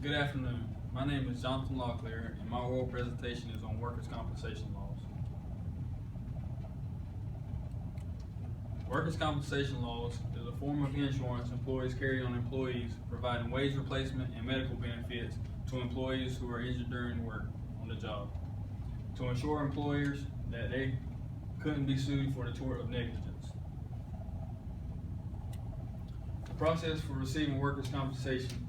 Good afternoon. My name is Jonathan Locklear, and my oral presentation is on workers' compensation laws. Workers' compensation laws is a form of insurance employers carry on employees, providing wage replacement and medical benefits to employees who are injured during work on the job, to ensure employers that they couldn't be sued for the tort of negligence. The process for receiving workers' compensation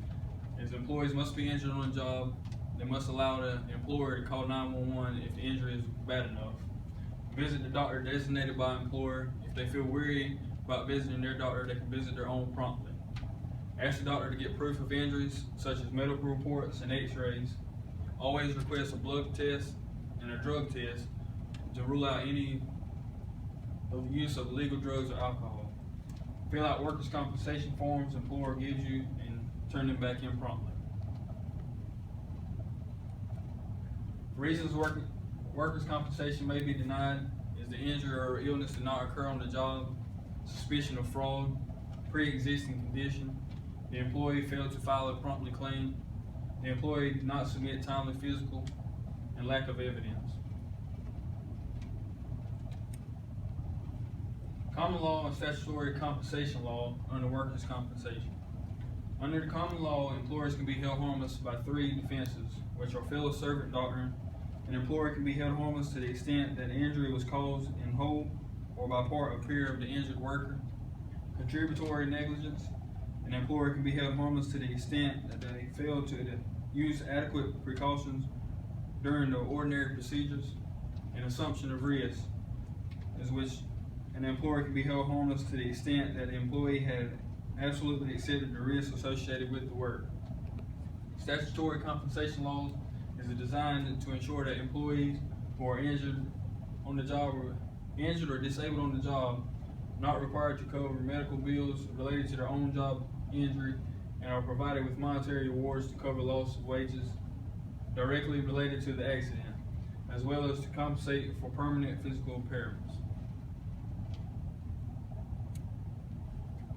is employees must be injured on the job. They must allow the employer to call 911 if the injury is bad enough. Visit the doctor designated by employer. If they feel weary about visiting their doctor, they can visit their own promptly. Ask the doctor to get proof of injuries, such as medical reports and x-rays. Always request a blood test and a drug test to rule out any of the use of illegal drugs or alcohol. Fill out workers' compensation forms employer gives you and turn them back in promptly. Reasons workers' compensation may be denied is the injury or illness did not occur on the job, suspicion of fraud, pre-existing condition, the employee failed to file a promptly claim, the employee did not submit timely physical, and lack of evidence. Common law and statutory compensation law under workers' compensation. Under the common law, employers can be held harmless by three defenses, which are fellow servant doctrine. An employer can be held harmless to the extent that the injury was caused in whole or by part or period of the injured worker. Contributory negligence. An employer can be held harmless to the extent that they failed to use adequate precautions during the ordinary procedures. An assumption of risk is which an employer can be held harmless to the extent that the employee had absolutely accepted the risks associated with the work. Statutory compensation laws is designed to ensure that employees who are injured on the job or injured or disabled on the job not required to cover medical bills related to their own job injury and are provided with monetary awards to cover loss of wages directly related to the accident, as well as to compensate for permanent physical impairments.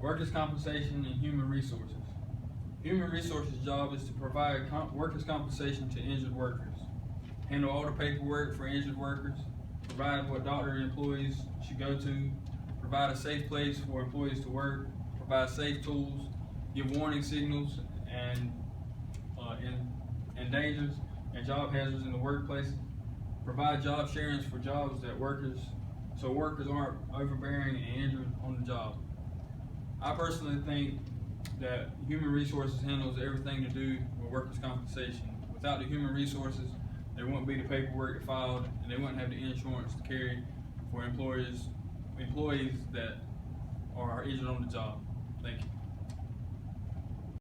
Workers' compensation and human resources. Human resources' job is to provide workers' compensation to injured workers, handle all the paperwork for injured workers, provide what doctor and employees should go to, provide a safe place for employees to work, provide safe tools, give warning signals and dangers and job hazards in the workplace, provide job sharings for jobs that workers aren't overbearing and injured on the job. I personally think that human resources handles everything to do with workers' compensation. Without the human resources, there wouldn't be the paperwork filed, and they wouldn't have the insurance to carry for employees that are injured on the job. Thank you.